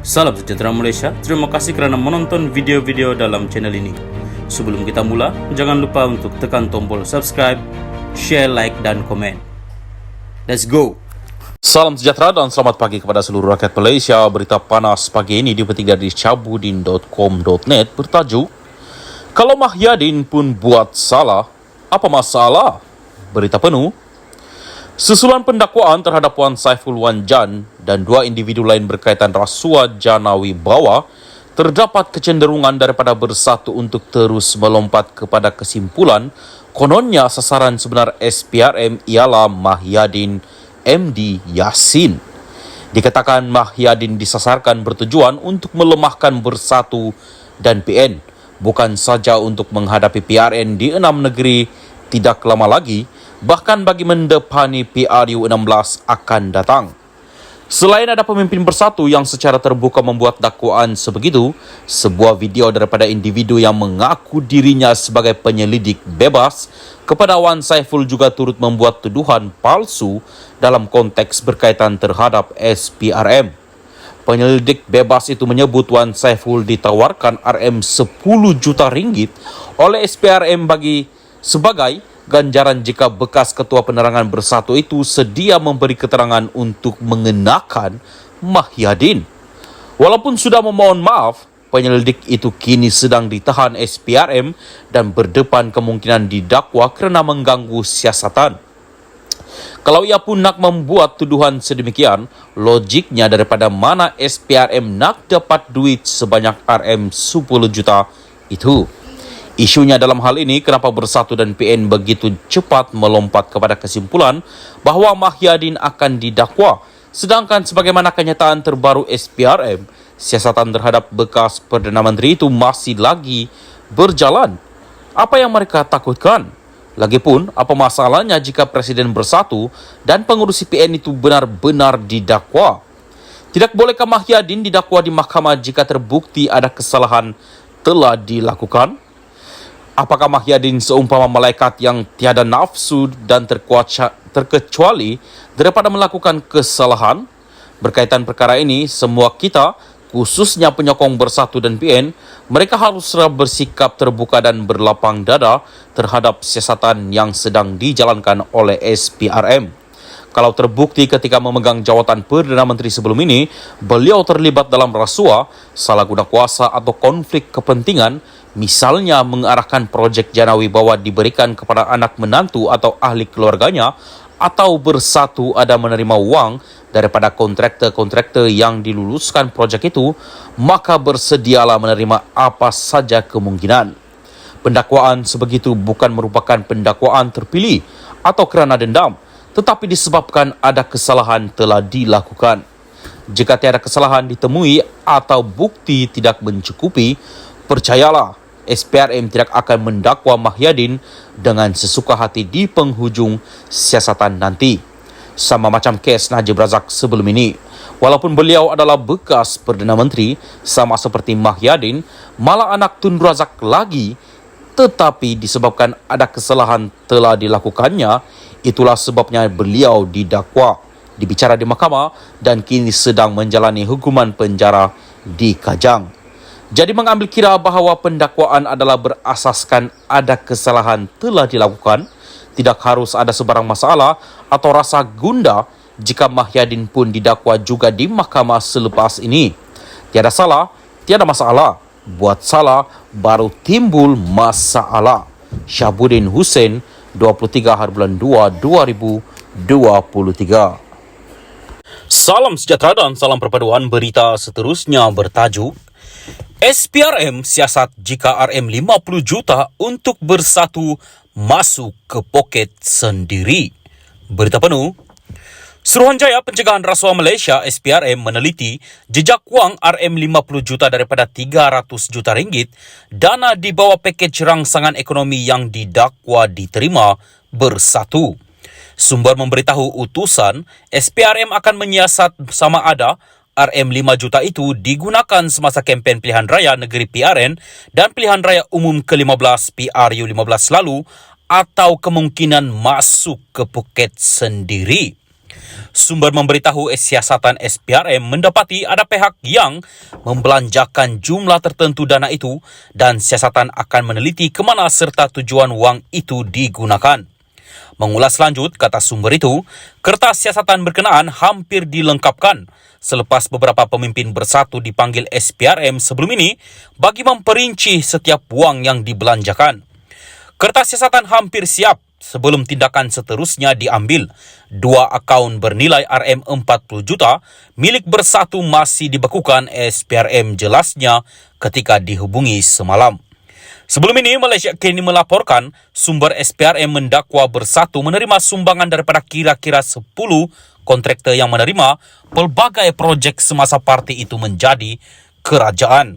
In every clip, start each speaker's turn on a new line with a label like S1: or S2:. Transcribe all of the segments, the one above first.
S1: Salam sejahtera Malaysia, terima kasih kerana menonton video-video dalam channel ini. Sebelum kita mula, jangan lupa untuk tekan tombol subscribe, share, like, dan komen. Let's go!
S2: Salam sejahtera dan selamat pagi kepada seluruh rakyat Malaysia. Berita panas pagi ini dipetik dari syahbudin.com.net bertajuk Kalau Mahyadin pun buat salah, apa masalah? Berita penuh. Susulan pendakwaan terhadap Wan Saiful Wan Jan dan dua individu lain berkaitan rasuah Janawi Bawah, terdapat kecenderungan daripada bersatu untuk terus melompat kepada kesimpulan kononnya sasaran sebenar SPRM ialah Mahyadin MD Yassin. Dikatakan Mahyadin disasarkan bertujuan untuk melemahkan Bersatu dan PN, bukan saja untuk menghadapi PRN di 6 negeri tidak lama lagi, bahkan bagi mendepani PRU 16 akan datang. Selain ada pemimpin Bersatu yang secara terbuka membuat dakwaan sebegitu, sebuah video daripada individu yang mengaku dirinya sebagai penyelidik bebas kepada Wan Saiful juga turut membuat tuduhan palsu dalam konteks berkaitan terhadap SPRM. Penyelidik bebas itu menyebut Wan Saiful ditawarkan RM 10 juta ringgit oleh SPRM sebagai ganjaran jika bekas ketua penerangan Bersatu itu sedia memberi keterangan untuk mengenakan Mahyadin. Walaupun sudah memohon maaf, penyelidik itu kini sedang ditahan SPRM dan berdepan kemungkinan didakwa kerana mengganggu siasatan. Kalau ia pun nak membuat tuduhan sedemikian, logiknya daripada mana SPRM nak dapat duit sebanyak RM 10 juta itu? Isunya dalam hal ini, kenapa Bersatu dan PN begitu cepat melompat kepada kesimpulan bahawa Mahyadin akan didakwa, sedangkan sebagaimana kenyataan terbaru SPRM, siasatan terhadap bekas Perdana Menteri itu masih lagi berjalan. Apa yang mereka takutkan? Lagipun, apa masalahnya jika Presiden Bersatu dan pengurusi PN itu benar-benar didakwa? Tidak bolehkah Mahyadin didakwa di mahkamah jika terbukti ada kesalahan telah dilakukan? Apakah Mahyadin seumpama malaikat yang tiada nafsu dan terkecuali daripada melakukan kesalahan? Berkaitan perkara ini, semua kita, khususnya penyokong Bersatu dan PN, mereka haruslah bersikap terbuka dan berlapang dada terhadap siasatan yang sedang dijalankan oleh SPRM. Kalau terbukti ketika memegang jawatan Perdana Menteri sebelum ini, beliau terlibat dalam rasuah, salah guna kuasa atau konflik kepentingan, misalnya mengarahkan projek Janawi Bawah diberikan kepada anak menantu atau ahli keluarganya, atau Bersatu ada menerima wang daripada kontraktor-kontraktor yang diluluskan projek itu, maka bersedialah menerima apa saja kemungkinan. Pendakwaan sebegitu bukan merupakan pendakwaan terpilih atau kerana dendam, tetapi disebabkan ada kesalahan telah dilakukan. Jika tiada kesalahan ditemui atau bukti tidak mencukupi, percayalah, SPRM tidak akan mendakwa Mahyadin dengan sesuka hati di penghujung siasatan nanti. Sama macam kes Najib Razak sebelum ini. Walaupun beliau adalah bekas Perdana Menteri, sama seperti Mahyadin, malah anak Tun Razak lagi, tetapi disebabkan ada kesalahan telah dilakukannya, itulah sebabnya beliau didakwa, dibicara di mahkamah dan kini sedang menjalani hukuman penjara di Kajang. Jadi mengambil kira bahawa pendakwaan adalah berasaskan ada kesalahan telah dilakukan, tidak harus ada sebarang masalah atau rasa gundah jika Mahyadin pun didakwa juga di mahkamah selepas ini. Tiada salah, tiada masalah. Buat salah, baru timbul masalah. Syahbudin Hussein, 23 hari bulan 2, 2023.
S1: Salam sejahtera dan salam perpaduan. Berita seterusnya bertajuk SPRM siasat jika RM 50 juta untuk Bersatu masuk ke poket sendiri. Berita penuh. Suruhanjaya Pencegahan Rasuah Malaysia SPRM meneliti jejak wang RM 50 juta daripada 300 juta ringgit dana di bawah pakej rangsangan ekonomi yang didakwa diterima Bersatu. Sumber memberitahu utusan SPRM akan menyiasat sama ada RM 5 juta itu digunakan semasa kempen pilihan raya negeri PRN dan pilihan raya umum ke-15 PRU 15 lalu atau kemungkinan masuk ke poket sendiri. Sumber memberitahu siasatan SPRM mendapati ada pihak yang membelanjakan jumlah tertentu dana itu dan siasatan akan meneliti ke mana serta tujuan wang itu digunakan. Mengulas lanjut, kata sumber itu, kertas siasatan berkenaan hampir dilengkapkan selepas beberapa pemimpin bersatu dipanggil SPRM sebelum ini bagi memperinci setiap wang yang dibelanjakan. Kertas siasatan hampir siap sebelum tindakan seterusnya diambil. 2 akaun bernilai Rm40 juta milik bersatu masih dibekukan SPRM, jelasnya ketika dihubungi semalam. Sebelum ini, Malaysia kini melaporkan sumber SPRM mendakwa bersatu menerima sumbangan daripada kira-kira 10 kontraktor yang menerima pelbagai projek semasa parti itu menjadi kerajaan.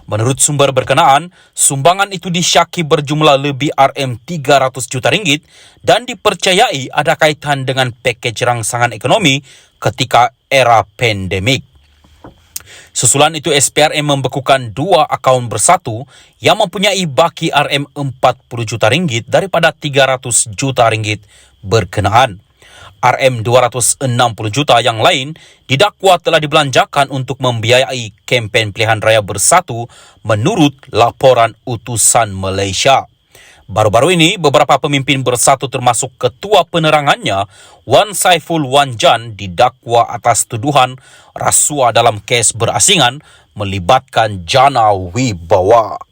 S1: Menurut sumber berkenaan, sumbangan itu disyaki berjumlah lebih Rm300 juta ringgit dan dipercayai ada kaitan dengan pakej rangsangan ekonomi ketika era pandemik. Susulan itu, SPRM membekukan 2 akaun bersatu yang mempunyai baki Rm40 juta ringgit daripada 300 juta ringgit berkenaan. Rm260 juta yang lain didakwa telah dibelanjakan untuk membiayai kempen pilihan raya bersatu menurut laporan utusan Malaysia. Baru-baru ini, beberapa pemimpin bersatu termasuk ketua penerangannya, Wan Saiful Wan Jan, didakwa atas tuduhan rasuah dalam kes berasingan melibatkan Jana Wibawa.